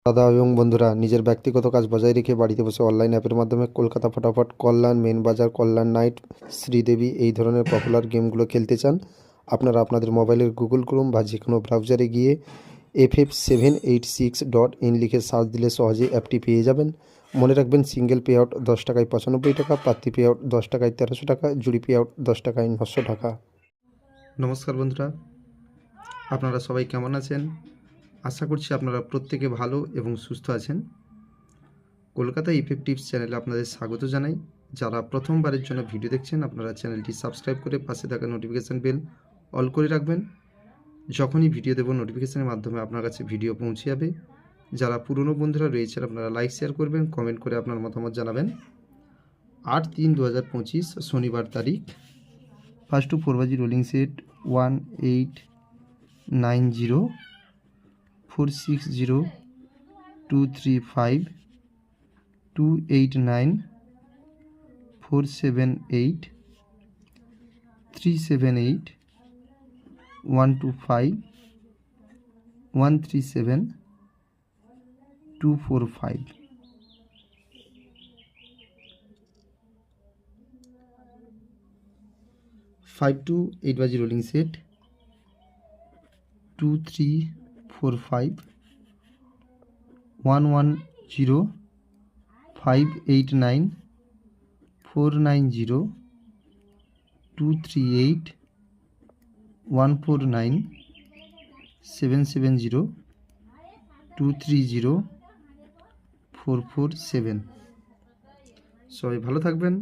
দাদা এবং বন্ধুরা, নিজের ব্যক্তিগত কাজ বজায় রেখে বাড়িতে বসে অনলাইন অ্যাপের মাধ্যমে কলকাতা ফটাফট, কল্যাণ, মেন বাজার, কল্যাণ নাইট, শ্রীদেবী এই ধরনের পপুলার গেমগুলো খেলতে চান? আপনারা আপনাদের মোবাইলের গুগল ক্রোম বা যে কোনো ব্রাউজারে গিয়ে ff786.in লিখে সার্চ দিলে সহজেই অ্যাপটি পেয়ে যাবেন। মনে রাখবেন, সিঙ্গেল পে আউট 10 টাকায় 95 টাকা, প্রার্থী পে আউট 10 টাকায় 1300 টাকা, জুরি পে আউট 10 টাকায় 900 টাকা। নমস্কার বন্ধুরা, আপনারা সবাই কেমন আছেন? আশা করছি আপনারা প্রত্যেকে ভালো এবং সুস্থ আছেন। কলকাতা ইফেক্টিভস চ্যানেলে আপনাদের স্বাগত জানাই। যারা প্রথমবারের জন্য ভিডিও দেখছেন, আপনারা চ্যানেলটি সাবস্ক্রাইব করে পাশে থাকা নোটিফিকেশান বেল অল করে রাখবেন। যখনই ভিডিও দেব নোটিফিকেশানের মাধ্যমে আপনার কাছে ভিডিও পৌঁছে যাবে। যারা পুরনো বন্ধুরা রয়েছেন, আপনারা লাইক শেয়ার করবেন, কমেন্ট করে আপনার মতামত জানাবেন। 8/3/2025 শনিবার তারিখ। ফার্স্ট টু 4 বাজি রোলিং সেট 1890 460 235 289 478 378 125 137 245। 5 to 8 বাজি রোলিং সেট 2345 110 589 490 238 149 770 230 447। সবাই ভালো থাকবেন।